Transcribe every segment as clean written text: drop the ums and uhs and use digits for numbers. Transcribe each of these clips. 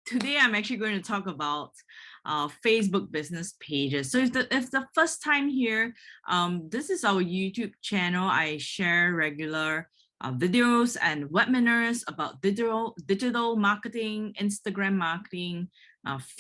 Today I'm actually going to talk about Facebook business pages. So if the first time here, this is our YouTube channel. I share regular videos and webinars about digital marketing, Instagram marketing,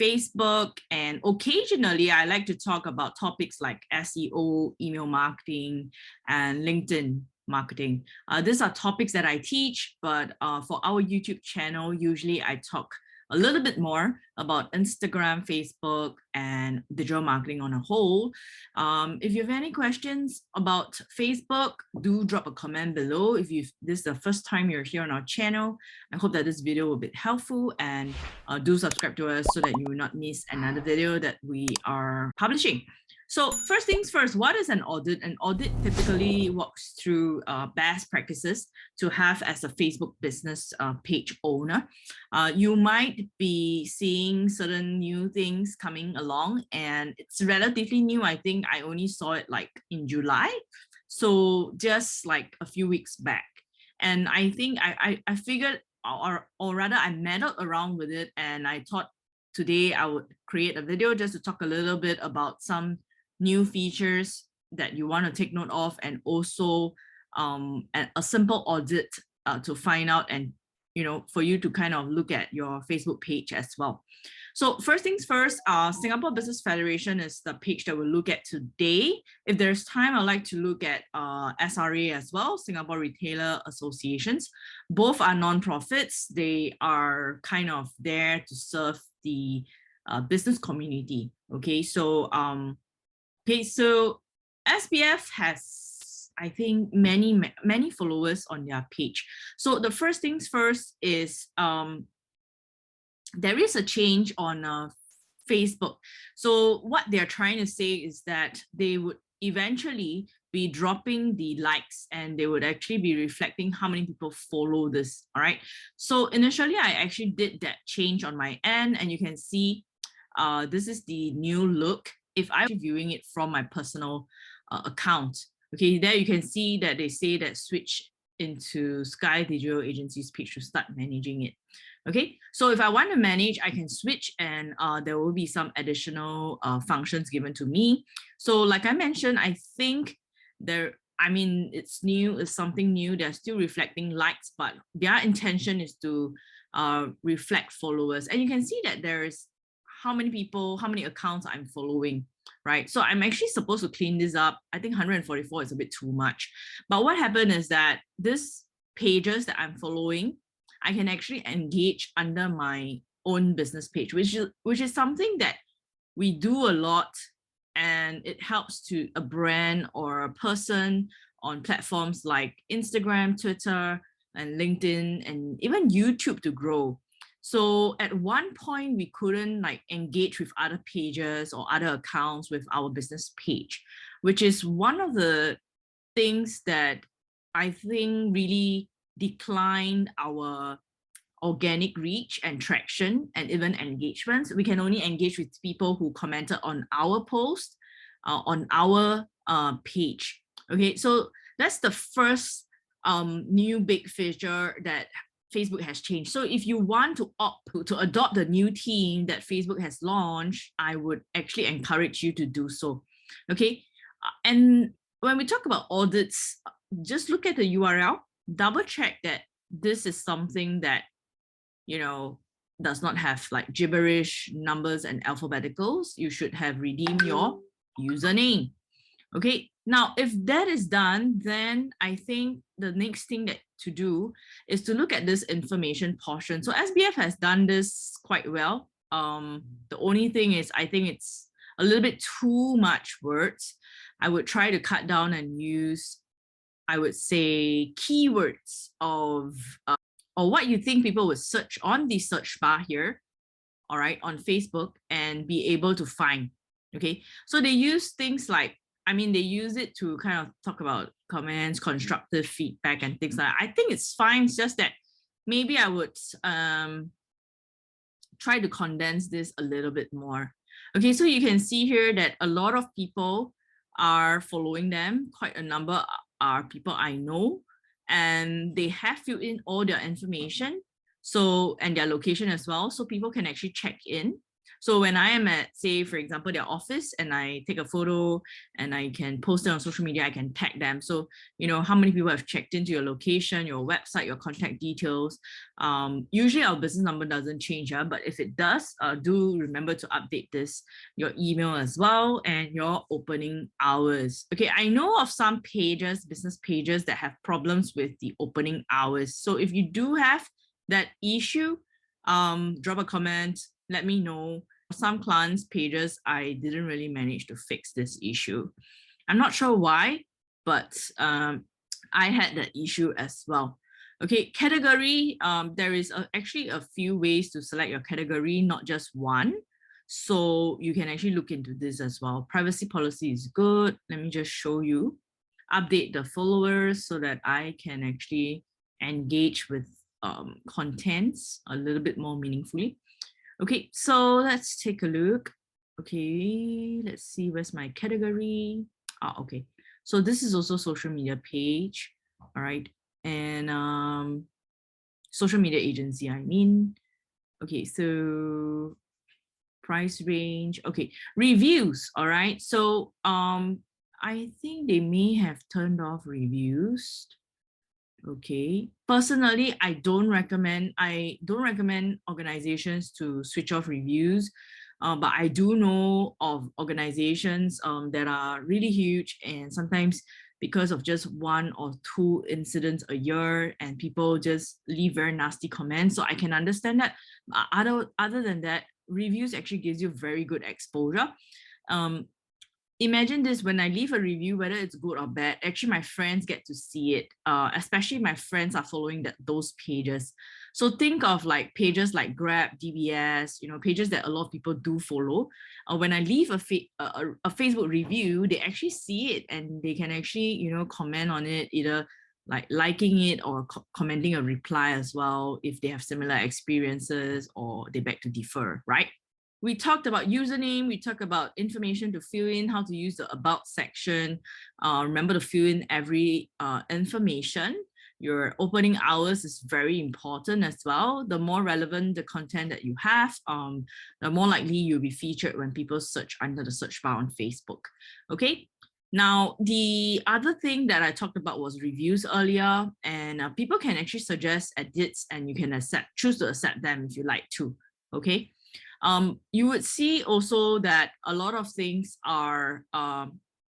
Facebook, and occasionally I like to talk about topics like SEO, email marketing, and LinkedIn marketing. These are topics that I teach, but for our YouTube channel, usually I talk a little bit more about Instagram, Facebook, and digital marketing on a whole. If you have any questions about Facebook, do drop a comment below. If this is the first time you're here on our channel, I hope that this video will be helpful, and do subscribe to us so that you will not miss another video that we are publishing. So first things first, what is an audit? An audit typically walks through best practices to have as a Facebook business page owner. You might be seeing certain new things coming along, and it's relatively new. I think I only saw it like in July, so just like a few weeks back. And I think I figured, or rather I meddled around with it, and I thought today I would create a video just to talk a little bit about some new features that you want to take note of, and also a simple audit to find out, and for you to kind of look at your Facebook page as well. So first things first, Singapore Business Federation is the page that we'll look at today. If there's time, I'd like to look at SRA as well, Singapore Retailer Associations. Both are non-profits. They are kind of there to serve the business community. Okay, so so SBF has, I think, many followers on their page. So the first things first is there is a change on Facebook. So what they're trying to say is that they would eventually be dropping the likes, and they would actually be reflecting how many people follow this. All right. So initially, I actually did that change on my end, and you can see this is the new look. If I'm viewing it from my personal account, okay, there you can see that they say that switch into Sky Digital Agency's page to start managing it. Okay, so if I want to manage, I can switch, and there will be some additional functions given to me. So like I mentioned, I think it's new, it's something new. They're still reflecting likes, but their intention is to reflect followers. And you can see that there is how many people, how many accounts I'm following, right? So I'm actually supposed to clean this up. I think 144 is a bit too much. But what happened is that these pages that I'm following, I can actually engage under my own business page, which is something that we do a lot, and it helps to a brand or a person on platforms like Instagram, Twitter, and LinkedIn, and even YouTube to grow. So at one point, we couldn't like engage with other pages or other accounts with our business page, which is one of the things that I think really declined our organic reach and traction and even engagements. We can only engage with people who commented on our post, on our page. Okay, so that's the first new big feature that Facebook has changed. So if you want to opt to adopt the new theme that Facebook has launched, I would actually encourage you to do so. Okay, and when we talk about audits, just look at the URL, double check that this is something that does not have like gibberish numbers and alphabeticals. You should have redeemed your username. Okay, now if that is done, then I think the next thing to do is to look at this information portion. So SBF has done this quite well. The only thing is, I think it's a little bit too much words. I would try to cut down and use, I would say, keywords of or what you think people would search on the search bar here, all right, on Facebook, and be able to find. Okay, so they use things like, they use it to kind of talk about comments, constructive feedback, and things like that. I think it's fine. It's just that maybe I would try to condense this a little bit more. Okay, so you can see here that a lot of people are following them. Quite a number are people I know, and they have filled in all their information. So, and their location as well. So people can actually check in. So when I am at, say, for example, their office and I take a photo and I can post it on social media, I can tag them. So, you know, how many people have checked into your location, your website, your contact details. Usually our business number doesn't change, but if it does, do remember to update this, your email as well, and your opening hours. Okay, I know of some pages, business pages that have problems with the opening hours. So if you do have that issue, drop a comment, let me know. Some clients' pages, I didn't really manage to fix this issue. I'm not sure why, but I had that issue as well. Okay, category, there is actually a few ways to select your category, not just one. So you can actually look into this as well. Privacy policy is good. Let me just show you. Update the followers so that I can actually engage with contents a little bit more meaningfully. Okay, so let's take a look. Okay, let's see where's my category. Okay. So this is also social media page. All right. And social media agency, I mean. Okay, so price range. Okay, reviews. All right. So I think they may have turned off reviews. Okay, personally, I don't recommend organizations to switch off reviews, but I do know of organizations that are really huge, and sometimes because of just one or two incidents a year and people just leave very nasty comments. So I can understand that. Other than that, reviews actually gives you very good exposure. Imagine this, when I leave a review, whether it's good or bad, actually my friends get to see it, especially my friends are following those pages. So think of like pages like Grab, DBS, you know, pages that a lot of people do follow. When I leave a Facebook review, they actually see it and they can actually, you know, comment on it, either like liking it or commenting a reply as well if they have similar experiences or they beg to differ, right? We talked about username, we talked about information to fill in, how to use the about section. Remember to fill in every information. Your opening hours is very important as well. The more relevant the content that you have, the more likely you'll be featured when people search under the search bar on Facebook. Okay. Now, the other thing that I talked about was reviews earlier, and people can actually suggest edits and you can choose to accept them if you like to. Okay. You would see also that a lot of things are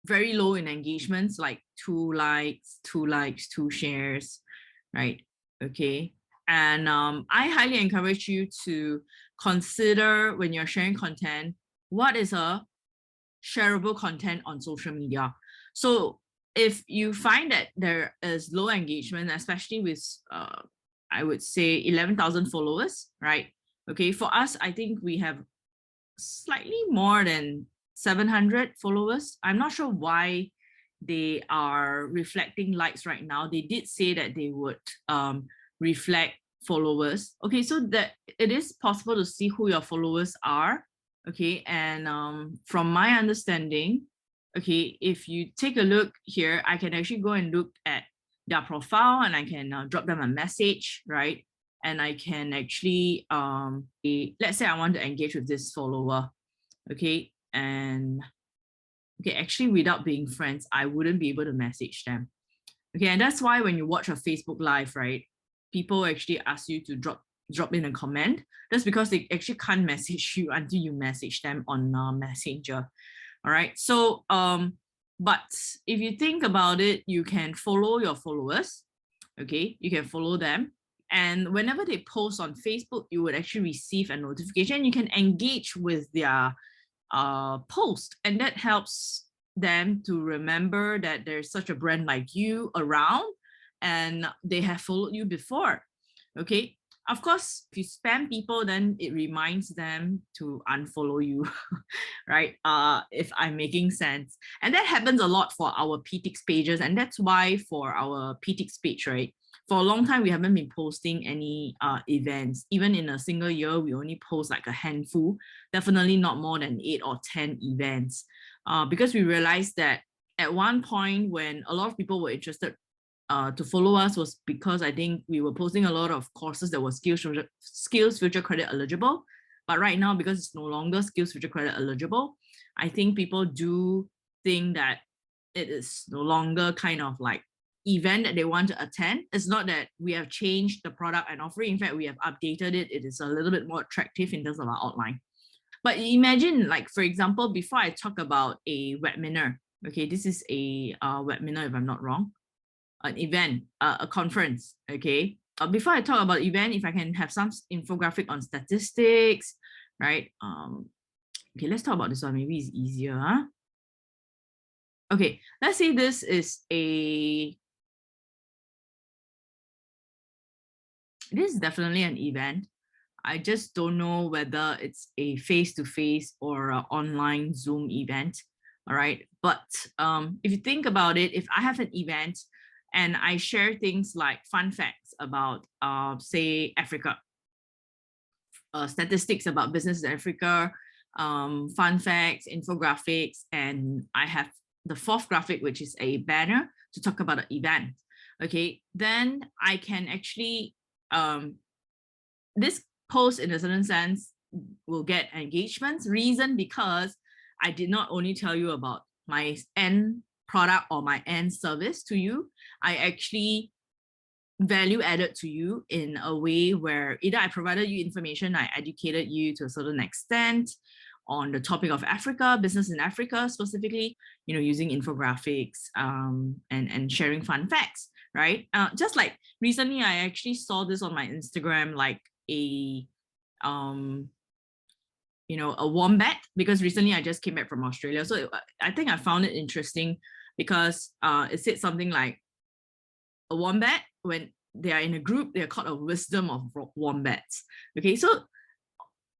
very low in engagements, like 2 likes, 2 shares, right? Okay. And I highly encourage you to consider when you're sharing content, what is a shareable content on social media. So if you find that there is low engagement, especially with, I would say 11,000 followers, right? Okay, for us, I think we have slightly more than 700 followers. I'm not sure why they are reflecting likes right now. They did say that they would reflect followers. Okay, so that it is possible to see who your followers are. Okay, and from my understanding, okay, if you take a look here, I can actually go and look at their profile and I can drop them a message, right? And I can actually, let's say I want to engage with this follower, okay? And okay, actually without being friends, I wouldn't be able to message them. Okay, and that's why when you watch a Facebook Live, right, people actually ask you to drop in a comment. That's because they actually can't message you until you message them on Messenger. All right, so, but if you think about it, you can follow your followers, okay? You can follow them. And whenever they post on Facebook, you would actually receive a notification. You can engage with their post, and that helps them to remember that there's such a brand like you around and they have followed you before. Okay. Of course, if you spam people, then it reminds them to unfollow you, right? If I'm making sense. And that happens a lot for our PTX pages. And that's why for our PTX page, right? For a long time, we haven't been posting any events. Even in a single year, we only post like a handful, definitely not more than 8 or 10 events. Because we realized that at one point when a lot of people were interested to follow us was because I think we were posting a lot of courses that were skills future credit eligible. But right now, because it's no longer skills future credit eligible, I think people do think that it is no longer kind of like event that they want to attend. It's not that we have changed the product and offering. In fact, we have updated it. It is a little bit more attractive in terms of our outline. But imagine, like, for example, before I talk about a webinar, okay, this is a webinar, if I'm not wrong, an event, a conference, okay? Before I talk about event, if I can have some infographic on statistics, right? Okay, let's talk about this one. Maybe it's easier, huh? Okay, let's say this is definitely an event. I just don't know whether it's a face-to-face or an online Zoom event. All right. But if you think about it, if I have an event and I share things like fun facts about, say, Africa, statistics about business in Africa, fun facts, infographics, and I have the fourth graphic, which is a banner to talk about the event. Okay, then I can actually, this post in a certain sense will get engagements. Reason because I did not only tell you about my end product or my end service to you, I actually value added to you in a way where either I provided you information, I educated you to a certain extent on the topic of Africa, business in Africa specifically, you know, using infographics and sharing fun facts, right? Just like recently, I actually saw this on my Instagram, like a you know, a wombat, because recently I just came back from Australia. So I think I found it interesting because it said something like a wombat, when they are in a group, they're called a wisdom of wombats. Okay, so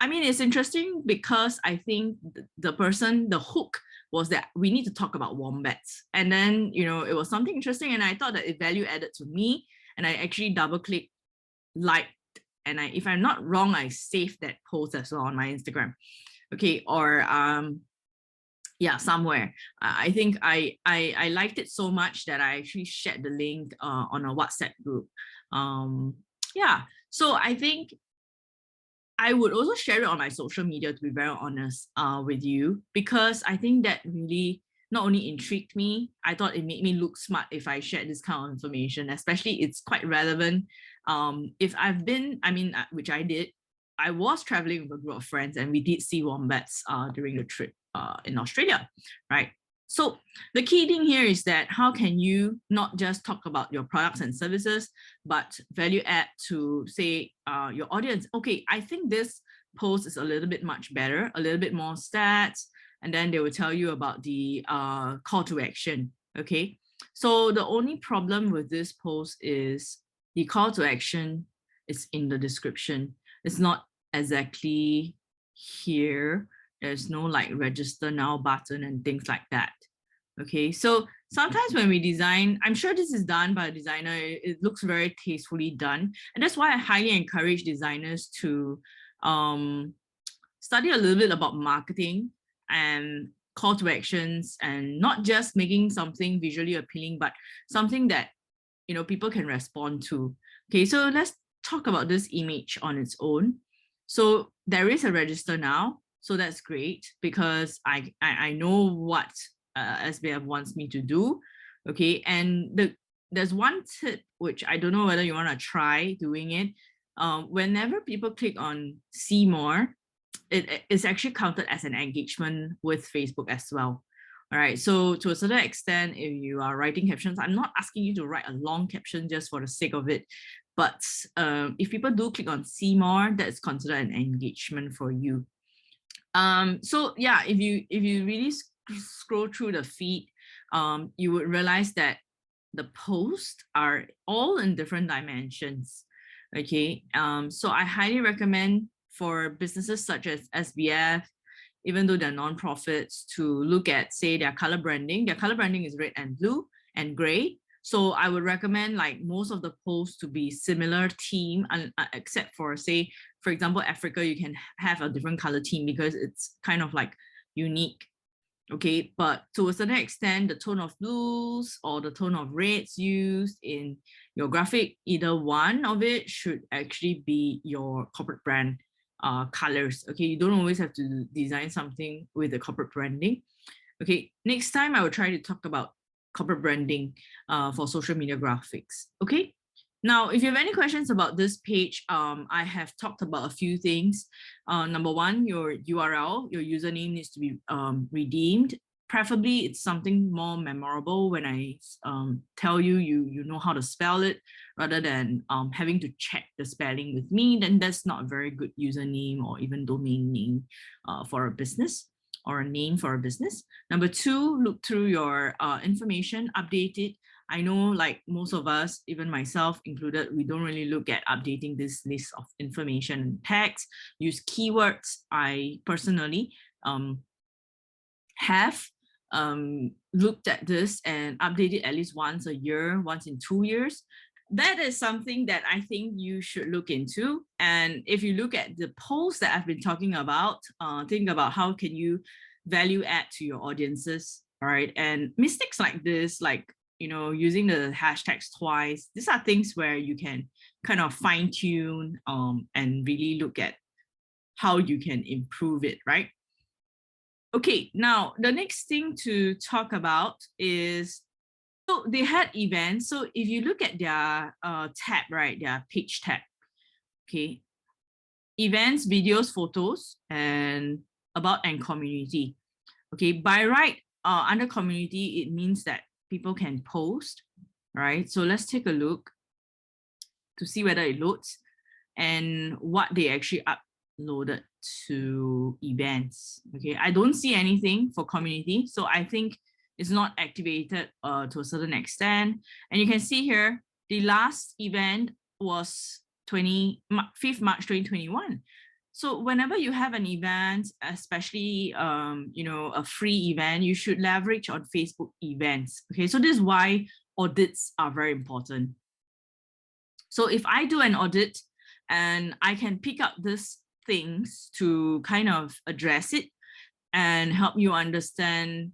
I mean, it's interesting because I think the hook was that we need to talk about wombats. And then, you know, it was something interesting and I thought that it value added to me. And I actually double click, liked, and if I'm not wrong, I saved that post as well on my Instagram. Okay, or yeah, somewhere. I think I liked it so much that I actually shared the link on a WhatsApp group. Yeah, so I think I would also share it on my social media, to be very honest with you, because I think that really not only intrigued me, I thought it made me look smart if I shared this kind of information, especially it's quite relevant. If I've been, I mean, which I did, I was traveling with a group of friends and we did see wombats during the trip in Australia, right? So the key thing here is that how can you not just talk about your products and services, but value add to, say, your audience? Okay, I think this post is a little bit much better, a little bit more stats, and then they will tell you about the call to action, okay? So the only problem with this post is the call to action is in the description. It's not exactly here. There's no like register now button and things like that. Okay, so sometimes when we design, I'm sure this is done by a designer, it looks very tastefully done. And that's why I highly encourage designers to study a little bit about marketing and call to actions, and not just making something visually appealing, but something that, you know, people can respond to. Okay, so let's talk about this image on its own. So there is a register now. So that's great because I know what SBF wants me to do. Okay, and there's one tip which I don't know whether you want to try doing it. Whenever people click on see more, it is actually counted as an engagement with Facebook as well. All right, so to a certain extent, if you are writing captions, I'm not asking you to write a long caption just for the sake of it. But if people do click on see more, that's considered an engagement for you. So yeah, if you really scroll through the feed, you would realize that the posts are all in different dimensions. Okay, so I highly recommend for businesses such as SBF, even though they're non-profits, to look at, say, their color branding. Their color branding is red and blue and gray. So I would recommend like most of the posts to be similar theme, except for, say, for example, Africa, you can have a different color theme because it's kind of like unique, Okay, but to a certain extent, the tone of blues or the tone of reds used in your graphic, either one of it should actually be your corporate brand colors. Okay, you don't always have to design something with the corporate branding. Okay, next time I will try to talk about corporate branding for social media graphics. Okay, now if you have any questions about this page, I have talked about a few things. Number one, your URL, your username needs to be redeemed. Preferably it's something more memorable. When I tell you, you know how to spell it, rather than having to check the spelling with me, then that's not a very good username or even domain name for a business, or a name for a business. Number two, look through your information, update it. I know, like most of us, even myself included, we don't really look at updating this list of information and text. Use keywords. I personally have looked at this and updated at least once a year, once in 2 years. That is something that I think you should look into. And if you look at the posts that I've been talking about, think about how can you value add to your audiences, all right? And mistakes like this, like, you know, using the hashtags twice, these are things where you can kind of fine tune and really look at how you can improve it, right? Okay, now the next thing to talk about is, so they had events. So if you look at their tab, right, their page tab, okay, events, videos, photos, and about and community. Okay, by right, under community, it means that people can post, right? So let's take a look to see whether it loads and what they actually uploaded to events. Okay, I don't see anything for community, so I think it's not activated to a certain extent. And you can see here, the last event was 5th March 2021. So whenever you have an event, especially you know, a free event, you should leverage on Facebook events. Okay, so this is why audits are very important. So if I do an audit and I can pick up these things to kind of address it and help you understand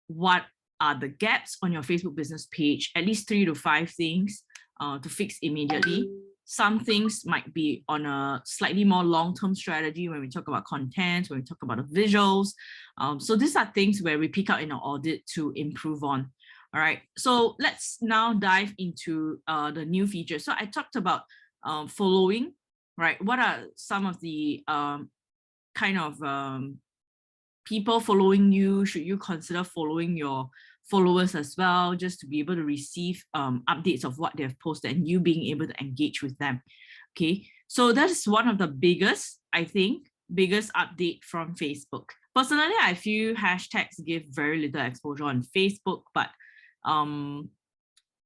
what are the gaps on your Facebook business page, at least 3 to 5 things to fix immediately. Some things might be on a slightly more long-term strategy when we talk about content, when we talk about the visuals. So these are things where we pick up in our audit to improve on. All right, so let's now dive into the new features. So I talked about following, right? What are some of the kind of people following you? Should you consider following your followers as well, just to be able to receive updates of what they've posted and you being able to engage with them? Okay, so that is one of the biggest, I think, biggest update from Facebook. Personally, I feel hashtags give very little exposure on Facebook, but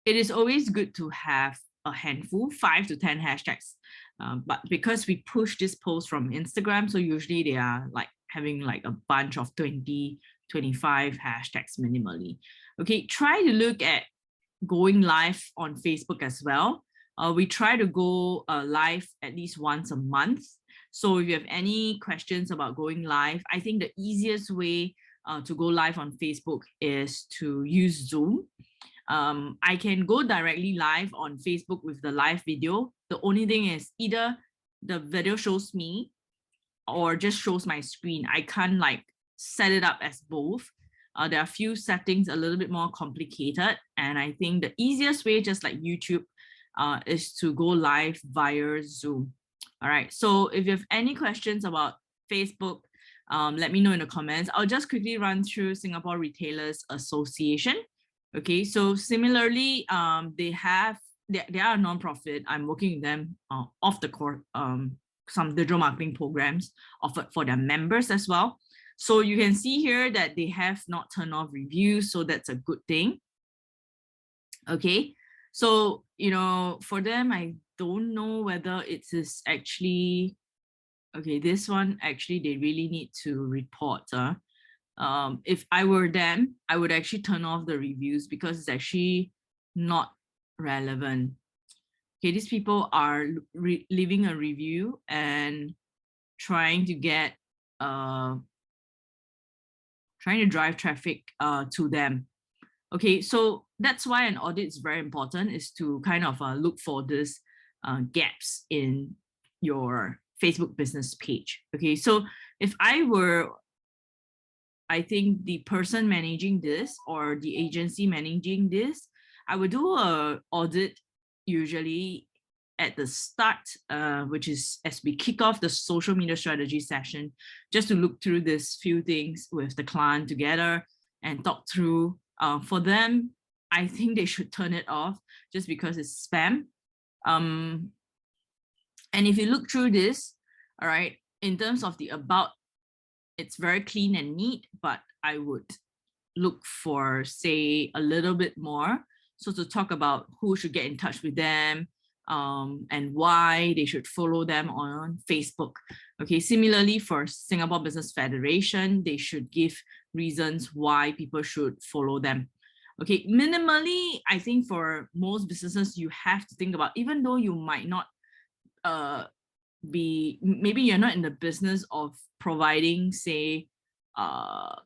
it is always good to have a handful, 5 to 10 hashtags. But because we push this post from Instagram, so usually they are like having like a bunch of 20, 25 hashtags minimally. Okay, try to look at going live on Facebook as well. We try to go live at least once a month. So if you have any questions about going live, I think the easiest way to go live on Facebook is to use Zoom. I can go directly live on Facebook with the live video. The only thing is either the video shows me or just shows my screen. I can't like set it up as both. There are a few settings a little bit more complicated. And I think the easiest way, just like YouTube, is to go live via Zoom. All right, so if you have any questions about Facebook, let me know in the comments. I'll just quickly run through Singapore Retailers Association. Okay, so similarly, they are a non-profit. I'm working with them off the court, some digital marketing programs offered for their members as well. So you can see here that they have not turned off reviews, so that's a good thing. Okay, so, you know, for them, I don't know whether it is actually, okay, this one, actually, they really need to report. If I were them, I would actually turn off the reviews because it's actually not relevant. Okay, these people are leaving a review and trying to get trying to drive traffic to them. Okay, so that's why an audit is very important, is to kind of look for this gaps in your Facebook business page. Okay, so if I were, I think, the person managing this or the agency managing this, I would do a audit usually at the start, which is as we kick off the social media strategy session, just to look through these few things with the client together and talk through. For them, I think they should turn it off just because it's spam. And if you look through this, all right, in terms of the about, it's very clean and neat, but I would look for, say, a little bit more. So to talk about who should get in touch with them, and why they should follow them on Facebook. Okay, similarly for Singapore Business Federation, they should give reasons why people should follow them. Okay, minimally, I think for most businesses, you have to think about, even though you might not maybe you're not in the business of providing, say,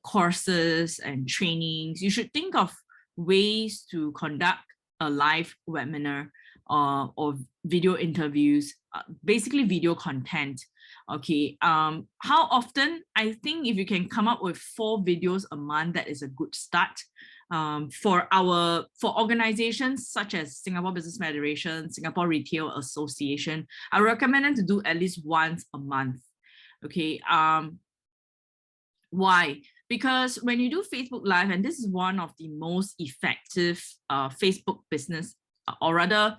courses and trainings, you should think of ways to conduct a live webinar or video interviews, basically video content. Okay, how often? I think if you can come up with 4 videos a month, that is a good start. For organizations such as Singapore Business Federation, Singapore Retail Association, I recommend them to do at least once a month. Okay, why? Because when you do Facebook Live, and this is one of the most effective Facebook business, or rather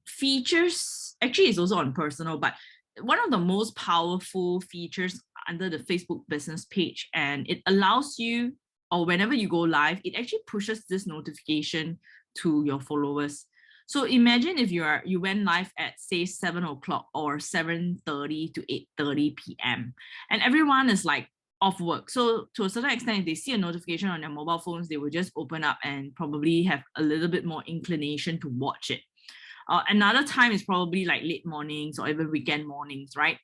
features, actually it's also on personal, but one of the most powerful features under the Facebook business page, and it allows you, or whenever you go live, it actually pushes this notification to your followers. So imagine if you went live at, say, 7 o'clock or 7:30 to 8:30 p.m. and everyone is like off work. So to a certain extent, if they see a notification on their mobile phones, they will just open up and probably have a little bit more inclination to watch it. Another time is probably like late mornings or even weekend mornings, right?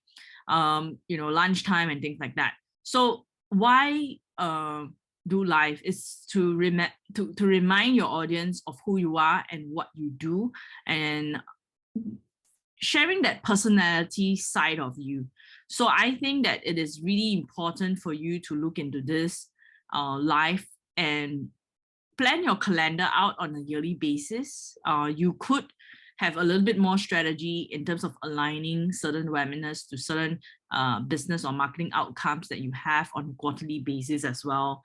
Lunchtime and things like that. So why do live is to remind your audience of who you are and what you do, and sharing that personality side of you. So I think that it is really important for you to look into this live and plan your calendar out on a yearly basis. You could have a little bit more strategy in terms of aligning certain webinars to certain business or marketing outcomes that you have on a quarterly basis as well,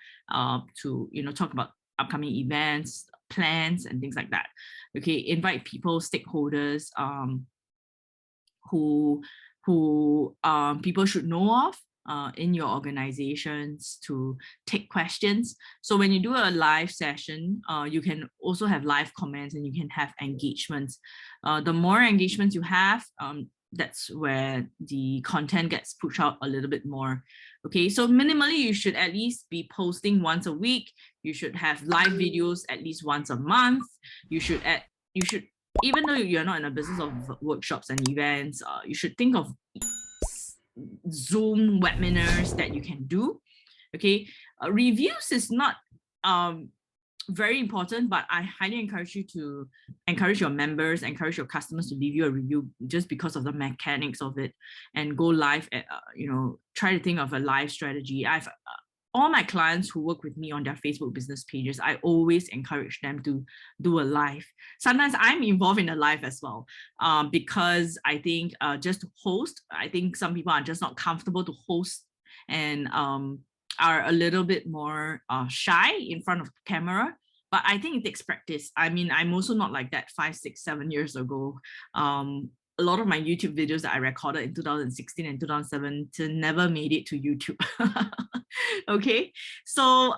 to talk about upcoming events, plans, and things like that. Okay, invite people, stakeholders, who people should know of in your organizations to take questions. So when you do a live session, you can also have live comments and you can have engagements. The more engagements you have, that's where the content gets pushed out a little bit more. Okay, so minimally, you should at least be posting once a week. You should have live videos at least once a month. You should, even though you're not in a business of workshops and events, you should think of Zoom webinars that you can do. Okay, reviews is not very important, but I highly encourage you to encourage your members, encourage your customers to leave you a review, just because of the mechanics of it, and go live at, try to think of a live strategy. I've all my clients who work with me on their Facebook business pages, I always encourage them to do a live. Sometimes I'm involved in a live as well, because I think just to host, I think some people are just not comfortable to host and are a little bit more shy in front of the camera. But I think it takes practice. I mean, I'm also not like that 5, 6, 7 years ago. A lot of my YouTube videos that I recorded in 2016 and 2017 never made it to YouTube. Okay, so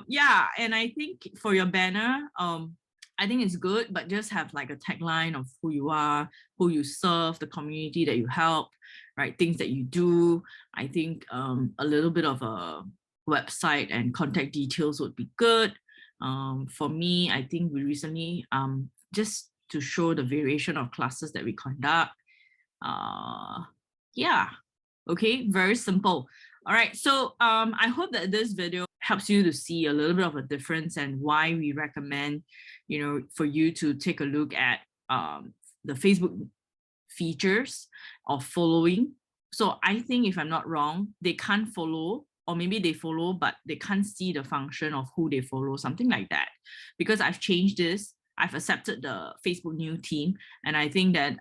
yeah, and I think for your banner, I think it's good, but just have like a tagline of who you are, who you serve, the community that you help, right? Things that you do. I think a little bit of a website and contact details would be good. For me, I think we recently, just to show the variation of classes that we conduct. Yeah, okay, very simple. All right, so I hope that this video helps you to see a little bit of a difference and why we recommend, for you to take a look at the Facebook features of following. So I think, if I'm not wrong, they can't follow, or maybe they follow, but they can't see the function of who they follow, something like that. Because I've changed this, I've accepted the Facebook new team, and I think that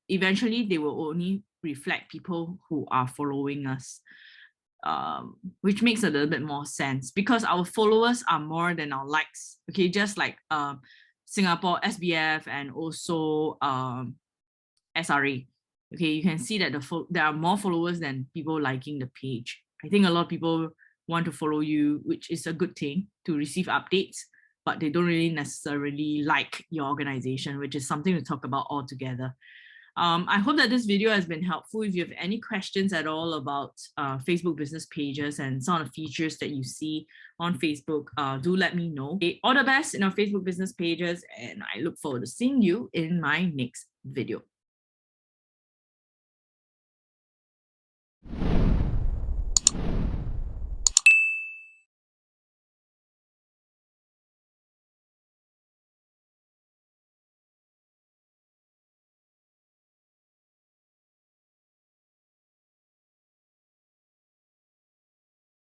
eventually they will only reflect people who are following us, which makes a little bit more sense, because our followers are more than our likes. Okay, just like Singapore SBF and also SRA. Okay, you can see that there are more followers than people liking the page. I think a lot of people want to follow you, which is a good thing, to receive updates, but they don't really necessarily like your organization, which is something to talk about altogether. I hope that this video has been helpful. If you have any questions at all about Facebook business pages and some of the features that you see on Facebook, do let me know. Okay, all the best in our Facebook business pages, and I look forward to seeing you in my next video.